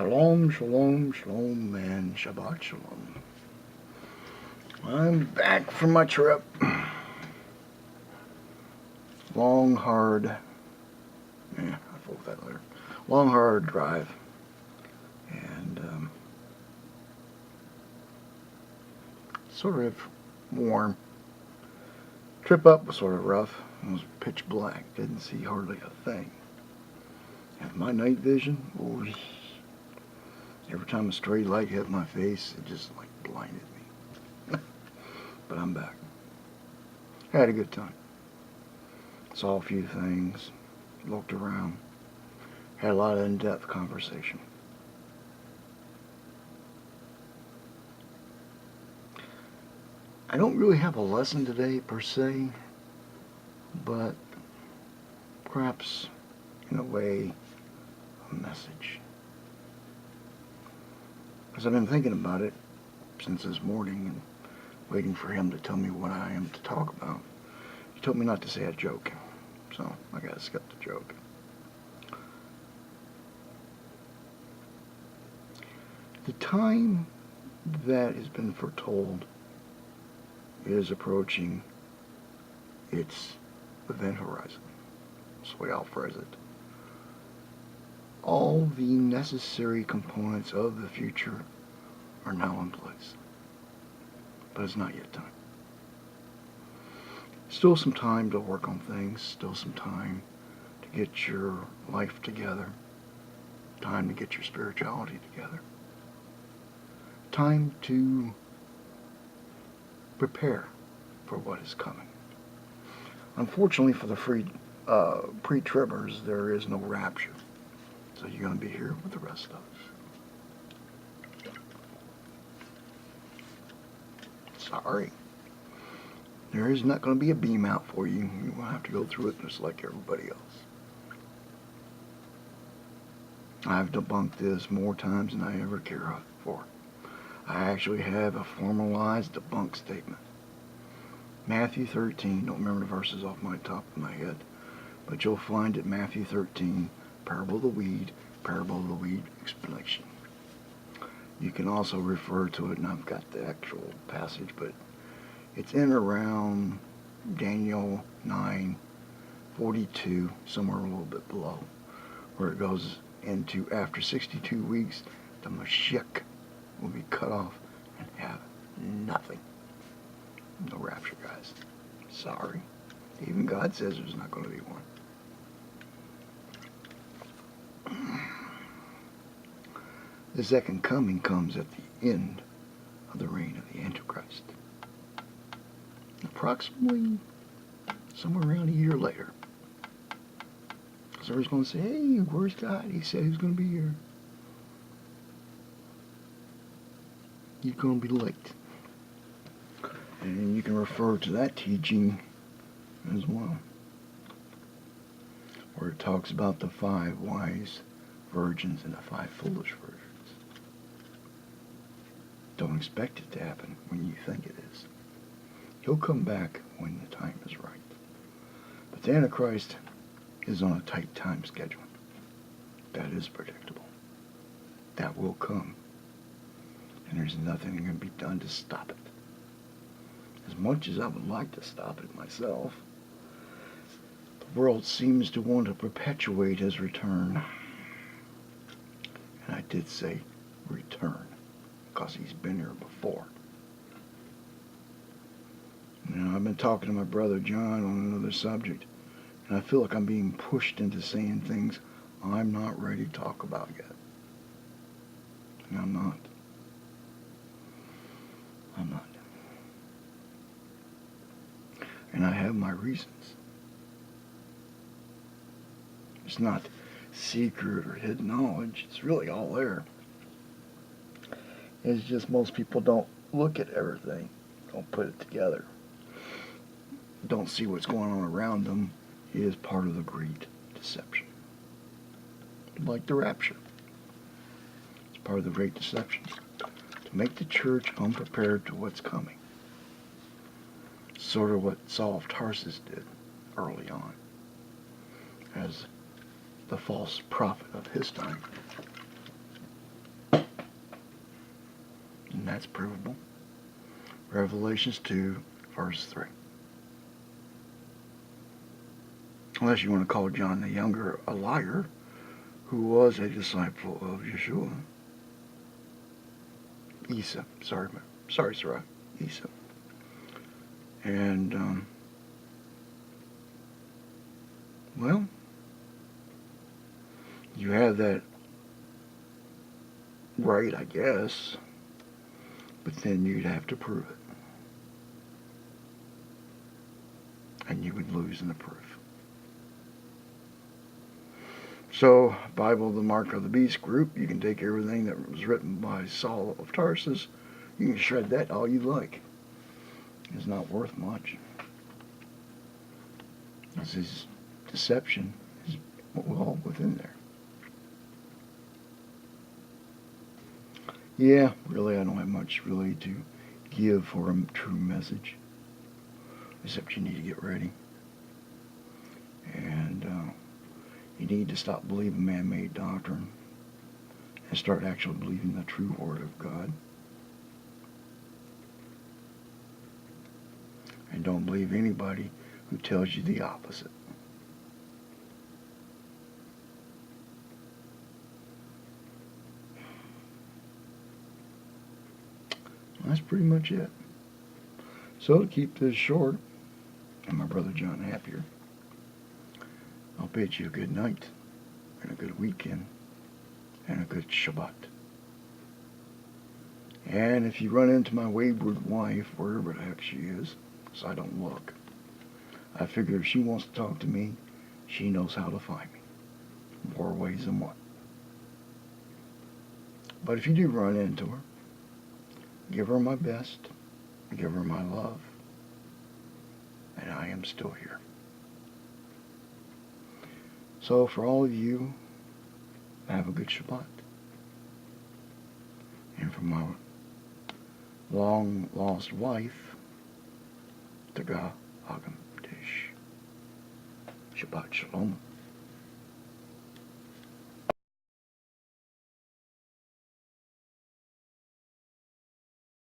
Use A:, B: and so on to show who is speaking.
A: Shalom, shalom, shalom, and Shabbat shalom. I'm back from my trip. Long, hard, I'll fold that later. Long, hard drive. And sort of warm. Trip up was sort of rough. It was pitch black. Didn't see hardly a thing. And my night vision, every time a stray light hit my face, it just like blinded me. But I'm back. Had a good time. Saw a few things. Looked around. Had a lot of in-depth conversation. I don't really have a lesson today per se, but perhaps in a way a message. Because I've been thinking about it since this morning and waiting for him to tell me what I am to talk about. He told me not to say a joke, so I gotta skip the joke. The time that has been foretold is approaching its event horizon. That's the way I'll phrase it. All the necessary components of the future are now in place. But it's not yet time. Still some time to work on things. Still some time to get your life together. Time to get your spirituality together. Time to prepare for what is coming. Unfortunately for the pre-tribbers, there is no rapture. So you're going to be here with the rest of us. Sorry. There is not going to be a beam out for you. You will have to go through it just like everybody else. I've debunked this more times than I ever care for. I actually have a formalized debunk statement. Matthew 13, don't remember the verses off my top of my head, but you'll find it Matthew 13, parable of the weed explanation. You can also refer to it, and I've got the actual passage, but it's in around Daniel 9:42, somewhere a little bit below, where it goes into after 62 weeks, the Mashiach will be cut off and have nothing. No rapture, guys. Sorry. Even God says there's not going to be one. The second coming comes at the end of the reign of the Antichrist. Approximately somewhere around a year later. So everybody's going to say, hey, where's God? He said he was going to be here. You're going to be late. And you can refer to that teaching as well, where it talks about the 5 wise virgins and the 5 foolish virgins. Don't expect it to happen when you think it is. He'll come back when the time is right. But the Antichrist is on a tight time schedule. That is predictable. That will come. And there's nothing that can be done to stop it. As much as I would like to stop it myself, the world seems to want to perpetuate his return. And I did say return, because he's been here before. Now, I've been talking to my brother John on another subject, and I feel like I'm being pushed into saying things I'm not ready to talk about yet. And I'm not. And I have my reasons. It's not secret or hidden knowledge. It's really all there. It's just most people don't look at everything, don't put it together, don't see what's going on around them. It is part of the great deception. Like the rapture. It's part of the great deception. To make the church unprepared to what's coming. Sort of what Saul of Tarsus did early on as the false prophet of his time. And that's provable. Revelations 2, verse 3. Unless you want to call John the Younger a liar, who was a disciple of Yeshua. Isa. Sorry, Sarah. Isa. And, well, you have that right, I guess, but then you'd have to prove it. And you would lose in the proof. So, Bible, the Mark of the Beast group, you can take everything that was written by Saul of Tarsus. You can shred that all you like. It's not worth much. Because his deception is all within there. Yeah, really, I don't have much really to give for a true message. Except you need to get ready. And you need to stop believing man-made doctrine and start actually believing the true Word of God. And don't believe anybody who tells you the opposite. That's pretty much it. So to keep this short, and my brother John happier, I'll bid you a good night, and a good weekend, and a good Shabbat. And if you run into my wayward wife, wherever the heck she is, because I don't look, I figure if she wants to talk to me, she knows how to find me. More ways than one. But if you do run into her, give her my best, give her my love, and I am still here. So for all of you, have a good Shabbat. And for my long-lost wife, Tagah Agam Tish. Shabbat Shalom.